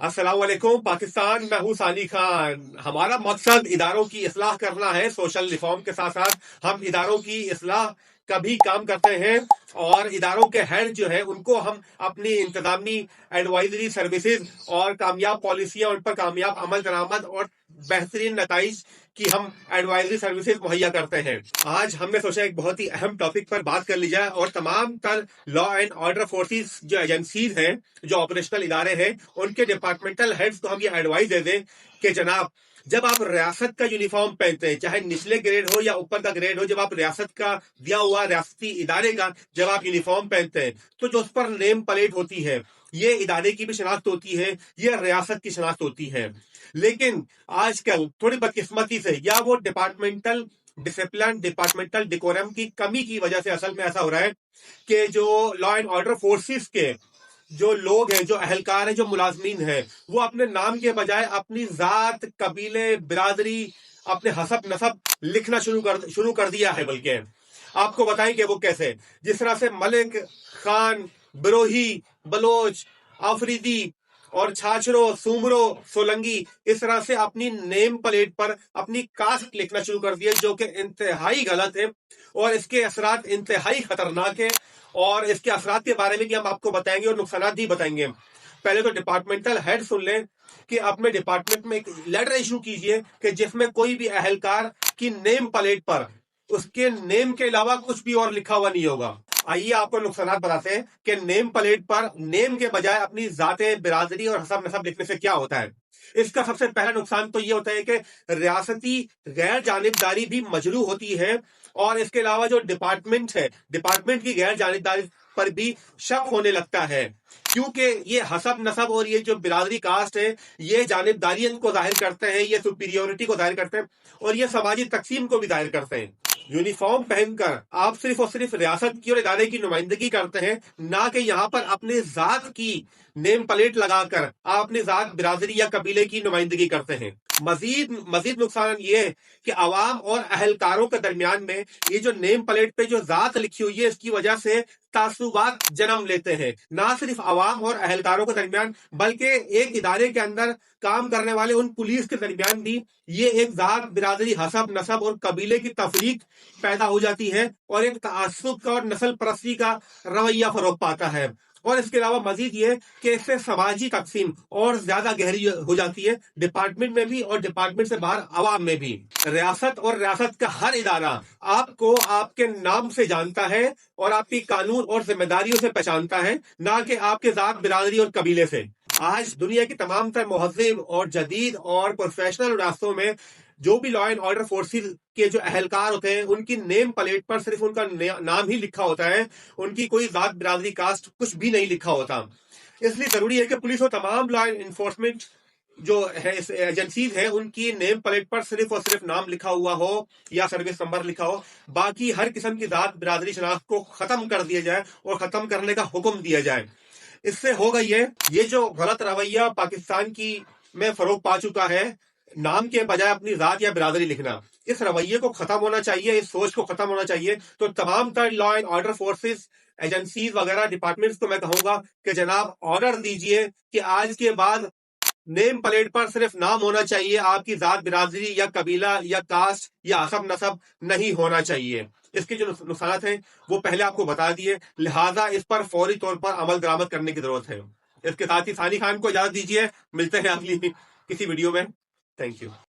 अस्सलाम वालेकुम पाकिस्तान। मैं हूं सानी खान। हमारा मकसद इदारों की इस्लाह करना है। सोशल रिफॉर्म के साथ साथ हम इदारों की इस्लाह का भी काम करते हैं और इदारों के हेड जो है उनको हम अपनी इंतजामी एडवाइजरी सर्विसेज और कामयाब पॉलिसियां उन पर कामयाब अमल दरामद और बेहतरीन नताइज की हम एडवाइजरी सर्विसेज मुहैया करते हैं। आज हमने सोचा एक बहुत ही अहम टॉपिक पर बात कर ली जाए और तमाम तर लॉ एंड ऑर्डर फोर्सेस जो एजेंसीज हैं, जो ऑपरेशनल इदारे हैं, उनके डिपार्टमेंटल हेड्स को हम ये एडवाइस दे दें कि जनाब, जब आप रियासत का यूनिफॉर्म पहनते हैं, चाहे निचले ग्रेड हो या ऊपर का ग्रेड हो, जब आप रियासत का दिया हुआ रियासती इदारे का जब आप यूनिफॉर्म पहनते हैं तो जो उस पर नेम प्लेट होती है, ये इदारे की भी शनाख्त होती है, ये रियासत की शनाख्त होती है। लेकिन आजकल थोड़ी बदकिस्मती से या वो डिपार्टमेंटल डिसिप्लिन, डिपार्टमेंटल डिकोरम की कमी की वजह से असल में ऐसा हो रहा है कि जो लॉ एंड ऑर्डर फोर्सेस के जो लोग हैं, जो अहलकार हैं, जो मुलाजमीन हैं, वो अपने नाम के बजाय अपनी जात, कबीले, बिरादरी, अपने हसब नसब लिखना शुरू कर दिया है। बल्कि आपको बताएं कि वो कैसे, जिस तरह से मलिक, खान, बिरोही, बलोच, आफरीदी और छाछरो, सुमरो, सोलंगी इस तरह से अपनी नेम प्लेट पर अपनी कास्ट लिखना शुरू कर दिया, जो कि इंतहाई गलत है और इसके असरात इंतहाई खतरनाक है। और इसके असरात के बारे में भी हम आपको बताएंगे और नुकसानात भी बताएंगे। पहले तो डिपार्टमेंटल हेड सुन लें कि अपने डिपार्टमेंट में एक लेटर इशू कीजिए कि जिसमें कोई भी अहलकार की नेम प्लेट पर उसके नेम के अलावा कुछ भी और लिखा हुआ नहीं होगा। आइए आपको नुकसानात बताते हैं कि नेम प्लेट पर नेम के बजाय अपनी जातें, बिरादरी और हसब नसब लिखने से क्या होता है। इसका सबसे पहला नुकसान तो ये होता है कि रियासती गैर जानिबदारी भी मजरू होती है और इसके अलावा जो डिपार्टमेंट है, डिपार्टमेंट की गैर जानिबदारी पर भी शक होने लगता है, क्योंकि ये हसब नसब और ये जो बिरादरी कास्ट है, ये जानिबदारियत को जाहिर करते हैं, ये सुपीरियोरिटी को जाहिर करते हैं और ये समाजी तकसीम को भी जाहिर करते हैं। यूनिफॉर्म पहनकर आप सिर्फ और सिर्फ रियासत की और इदारे की नुमाइंदगी करते हैं, ना कि यहाँ पर अपने जात की नेम प्लेट लगाकर आप अपनी जात, बिरादरी या कबीले की नुमाइंदगी करते हैं। मजीद नुकसान ये है कि अवाम और अहलकारों के दरमियान में ये जो नेम प्लेट पे जो जात लिखी हुई है, इसकी वजह से तासुबात जन्म लेते हैं, ना सिर्फ अवाम और अहलकारों के दरमियान बल्कि एक इदारे के अंदर काम करने वाले उन पुलिस के दरमियान भी ये एक जात, बिरादरी, हसब नसब और कबीले की तफरीक पैदा हो जाती है और एक तासुब का और नस्ल परस्ती का रवैया फरोग पाता है। और इसके अलावा मजीद ये कि इससे समाजी तकसीम और ज्यादा गहरी हो जाती है, डिपार्टमेंट में भी और डिपार्टमेंट से बाहर अवाम में भी। रियासत और रियासत का हर इदारा आपको आपके नाम से जानता है और आपकी कानून और जिम्मेदारियों से पहचानता है, ना कि आपके जात, बिरादरी और कबीले से। आज दुनिया की तमाम तर महज़िब और जदीद और प्रोफेशनल रास्तों में जो भी लॉ एंड ऑर्डर फोर्सेस के जो अहलकार होते हैं, उनकी नेम प्लेट पर सिर्फ उनका नाम ही लिखा होता है, उनकी कोई जात, बिरादरी, कास्ट कुछ भी नहीं लिखा होता। इसलिए जरूरी है कि पुलिस और तमाम लॉ इन्फोर्समेंट जो है एजेंसीज हैं, उनकी नेम प्लेट पर सिर्फ और सिर्फ नाम लिखा हुआ हो या सर्विस नंबर लिखा हो, बाकी हर किस्म की जात, बिरादरी, शनाख्त को खत्म कर दिया जाए और खत्म करने का हुक्म दिया जाए। इससे होगा ये जो गलत रवैया पाकिस्तान की में फरोग पा चुका है, नाम के बजाय अपनी जात या बिरादरी लिखना, इस रवैये को खत्म होना चाहिए, इस सोच को खत्म होना चाहिए। तो तमाम तर law and order forces, agencies वगैरह, डिपार्टमेंट्स को मैं कहूंगा कि जनाब ऑर्डर दीजिए कि आज के बाद नेम प्लेट पर सिर्फ नाम होना चाहिए, आपकी जात, बिरादरी या कबीला या कास्ट या हसब नसब नहीं होना चाहिए। इसके जो नुकसान हैं वो पहले आपको बता दिए, लिहाजा इस पर फौरी तौर पर अमल दरामद करने की जरूरत है। इसके साथ ही सानी खान को इजाजत दीजिए, मिलते हैं अगली किसी वीडियो में। Thank you.